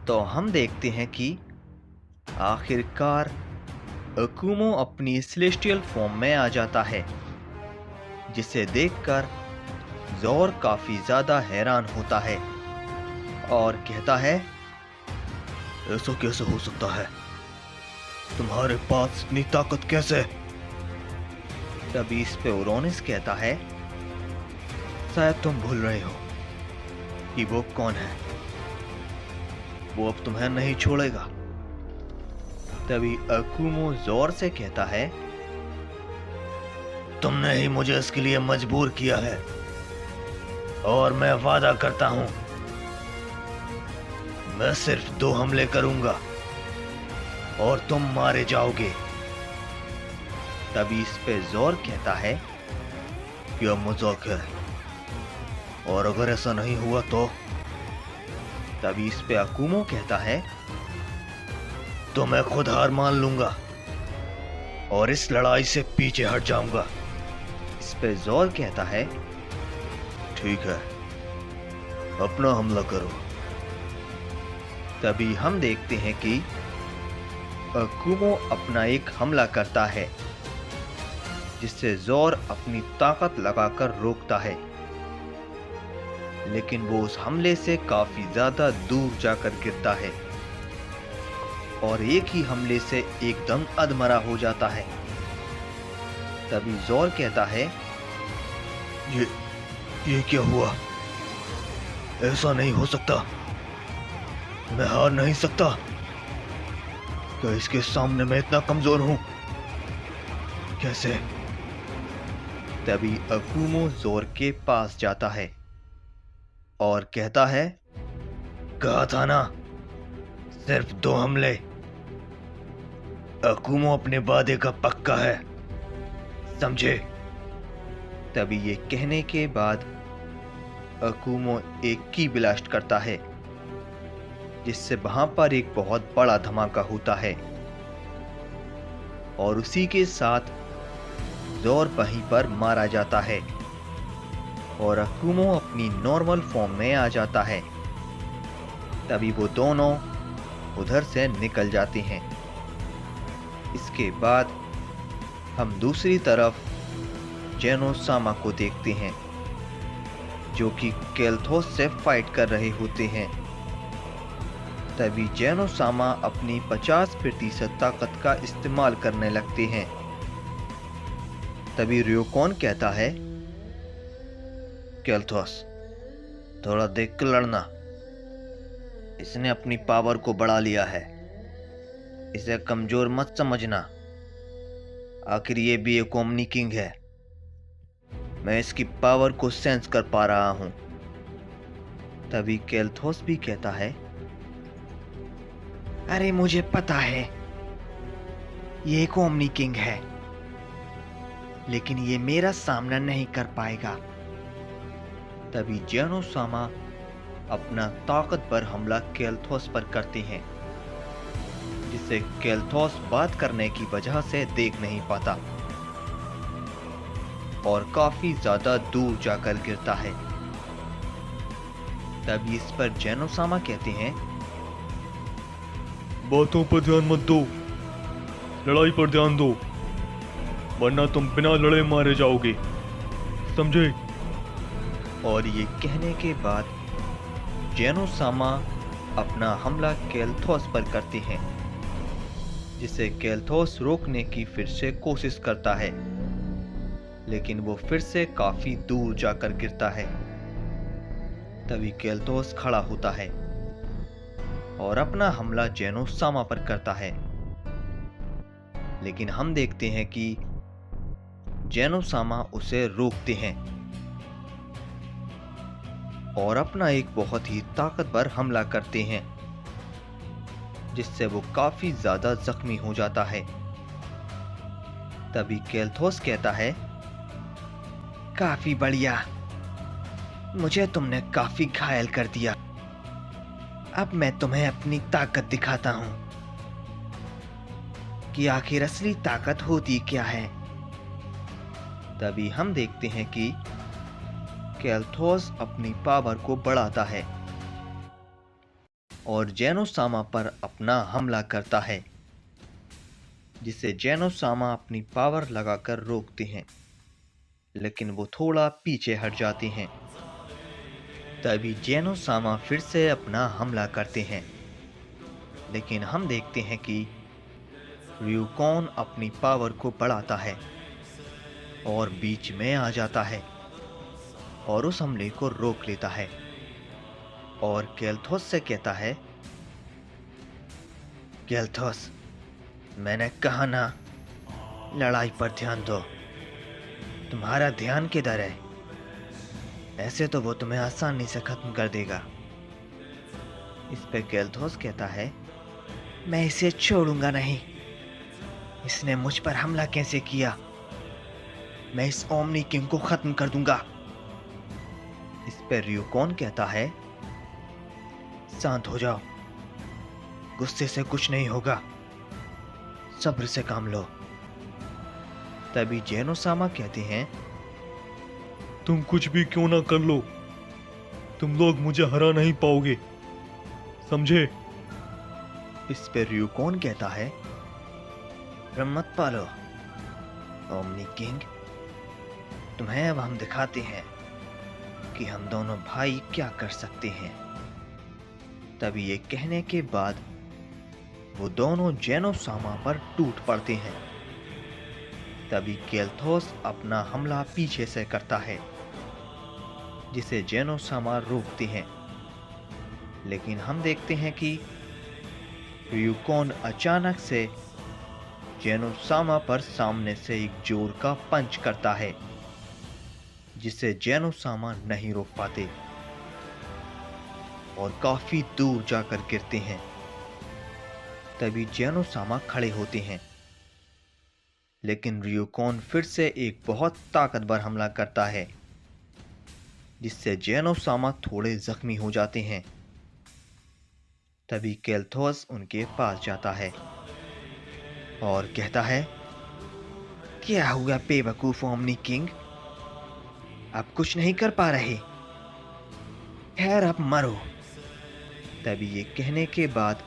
तो हम देखते हैं कि आखिरकार अकुमो अपनी सेलेस्टियल फॉर्म में आ जाता है, जिसे देखकर ज़ोर काफी ज्यादा हैरान होता है और कहता है, ऐसा कैसे हो सकता है? तुम्हारे पास इतनी ताकत कैसे? तभी इस पे ओरोनिस कहता है, शायद तुम भूल रहे हो कि वो कौन है। वो अब तुम्हें नहीं छोड़ेगा। तभी अकुमो जोर से कहता है, तुमने ही मुझे इसके लिए मजबूर किया है और मैं वादा करता हूं मैं सिर्फ 2 हमले करूंगा और तुम मारे जाओगे। तभी इस पे जोर कहता है, यह मजाक है और अगर ऐसा नहीं हुआ तो? तभी इस पे अकुमो कहता है, तो मैं खुद हार मान लूंगा और इस लड़ाई से पीछे हट जाऊंगा। इस पे जोर कहता है, ठीक है, अपना हमला करो। तभी हम देखते हैं कि अकुमो अपना एक हमला करता है, जिससे जोर अपनी ताकत लगाकर रोकता है, लेकिन वो उस हमले से काफी ज्यादा दूर जाकर गिरता है और एक ही हमले से एकदम अधमरा हो जाता है। तभी जोर कहता है, ये क्या हुआ? ऐसा नहीं हो सकता, मैं हार नहीं सकता। क्या इसके सामने मैं इतना कमजोर हूं? कैसे? तभी अकुमो जोर के पास जाता है और कहता है, कहा था ना, सिर्फ 2 हमले। अकुमो अपने वादे का पक्का है, समझे? तभी ये कहने के बाद अकुमो एक की ब्लास्ट करता है, जिससे वहां पर एक बहुत बड़ा धमाका होता है और उसी के साथ जोर वहीं पर मारा जाता है और अकुमो अपनी नॉर्मल फॉर्म में आ जाता है। तभी वो दोनों उधर से निकल जाते हैं। इसके बाद हम दूसरी तरफ जेनोसामा को देखते हैं, जो कि केल्थोस से फाइट कर रहे होते हैं। तभी जेनोसामा अपनी 50% ताकत का इस्तेमाल करने लगते हैं। तभी रियोकोन कहता है, केल्थोस, थोड़ा देख कर लड़ना। इसने अपनी पावर को बढ़ा लिया है, इसे कमजोर मत समझना। आखिर ये भी एक ओमनी किंग है, मैं इसकी पावर को सेंस कर पा रहा हूं। तभी केल्थोस भी कहता है, अरे मुझे पता है ये एक ओमनी किंग है, लेकिन ये मेरा सामना नहीं कर पाएगा। तभी जेनोसामा अपना ताकतवर हमला केल्थोस पर करते हैं, जिसे केल्थोस बात करने की वजह से देख नहीं पाता और काफी ज्यादा दूर जाकर गिरता है। तभी इस पर जेनोसामा कहते हैं, बातों पर ध्यान मत दो, लड़ाई पर ध्यान दो, वरना तुम बिना लड़े मारे जाओगे, समझे? और ये कहने के बाद जेनोसामा अपना हमला केल्थोस पर करते हैं, जिसे केल्थोस रोकने की फिर से कोशिश करता है, लेकिन वो फिर से काफी दूर जाकर गिरता है। तभी केल्थोस खड़ा होता है और अपना हमला जेनोसामा पर करता है, लेकिन हम देखते हैं कि जेनोसामा उसे रोकते हैं और अपना एक बहुत ही ताकतवर हमला करते हैं, जिससे वो काफी ज्यादा जख्मी हो जाता है। तभी केल्थोस कहता है, काफी बढ़िया, मुझे तुमने काफी घायल कर दिया। अब मैं तुम्हें अपनी ताकत दिखाता हूं कि आखिर असली ताकत होती क्या है। तभी हम देखते हैं कि केल्थोस अपनी पावर को बढ़ाता है और जेनोसामा पर अपना हमला करता है, जिसे जेनोसामा अपनी पावर लगाकर रोकते हैं, लेकिन वो थोड़ा पीछे हट जाते हैं। तभी जेनोसामा फिर से अपना हमला करते हैं, लेकिन हम देखते हैं कि रियुकोन अपनी पावर को बढ़ाता है और बीच में आ जाता है और उस हमले को रोक लेता है और केल्थोस से कहता है, केल्थोस, मैंने कहा ना, लड़ाई पर ध्यान दो। तुम्हारा ध्यान किधर है? ऐसे तो वो तुम्हें आसानी से खत्म कर देगा। इस पे केल्थोस कहता है, मैं इसे छोड़ूंगा नहीं। इसने मुझ पर हमला कैसे किया? मैं इस ओमनी किंग को खत्म कर दूंगा। इस पे रियुकोन कहता है, शांत हो जाओ, गुस्से से कुछ नहीं होगा, सब्र से काम लो। तभी जेनोसामा कहते हैं, तुम कुछ भी क्यों ना कर लो, तुम लोग मुझे हरा नहीं पाओगे, समझे? इस पे रियुकोन कहता है, भ्रम मत पालो ओमनी किंग, तुम्हें अब हम दिखाते हैं कि हम दोनों भाई क्या कर सकते हैं। तभी ये कहने के बाद वो दोनों जेनोसामा पर टूट पड़ते हैं। तभी केल्थोस अपना हमला पीछे से करता है, जिसे जेनोसामा रोकते हैं, लेकिन हम देखते हैं कि रियुकोन अचानक से जेनोसामा पर सामने से एक जोर का पंच करता है, जिसे जेनोसामा नहीं रोक पाते और काफी दूर जाकर गिरते हैं। तभी जेनोसामा खड़े होते हैं, लेकिन रियुकोन फिर से एक बहुत ताकतवर हमला करता है, जिससे जेनोसामा थोड़े जख्मी हो जाते हैं। तभी केल्थोस उनके पास जाता है और कहता है, क्या हुआ बेवकूफ ओमनी किंग, आप कुछ नहीं कर पा रहे? खैर, आप मरो। तभी ये कहने के बाद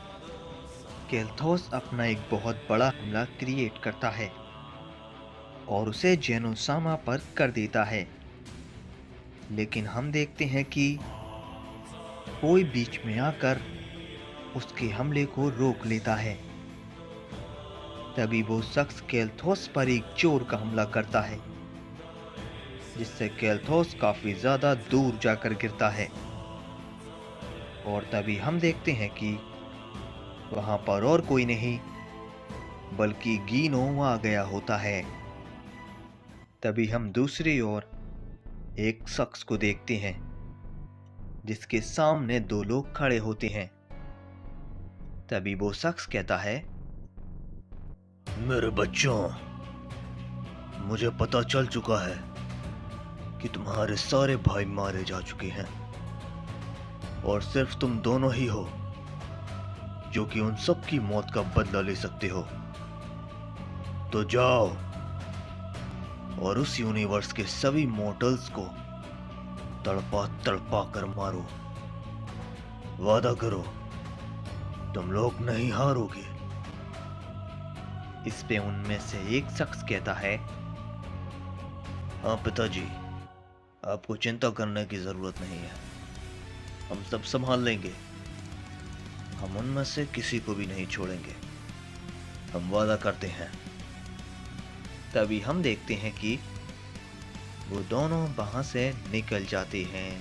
केल्थोस अपना एक बहुत बड़ा हमला क्रिएट करता है और उसे जेनोसामा पर कर देता है, लेकिन हम देखते हैं कि कोई बीच में आकर उसके हमले को रोक लेता है। तभी वो शख्स केल्थोस पर एक जोर का हमला करता है, जिससे केल्थोस काफी ज्यादा दूर जाकर गिरता है और तभी हम देखते हैं कि वहां पर और कोई नहीं बल्कि गीनो आ गया होता है। तभी हम दूसरी ओर एक शख्स को देखते हैं, जिसके सामने दो लोग खड़े होते हैं। तभी वो शख्स कहता है, मेरे बच्चों, मुझे पता चल चुका है कि तुम्हारे सारे भाई मारे जा चुके हैं और सिर्फ तुम दोनों ही हो जो कि उन सब की मौत का बदला ले सकते हो। तो जाओ और उस यूनिवर्स के सभी मॉर्टल्स को तड़पा तड़पा कर मारो। वादा करो, तुम लोग नहीं हारोगे। इस पे उनमें से एक शख्स कहता है, हाँ पिताजी, आपको चिंता करने की जरूरत नहीं है, हम सब संभाल लेंगे। हम उनमें से किसी को भी नहीं छोड़ेंगे, हम वादा करते हैं। तभी हम देखते हैं कि वो दोनों वहां से निकल जाते हैं।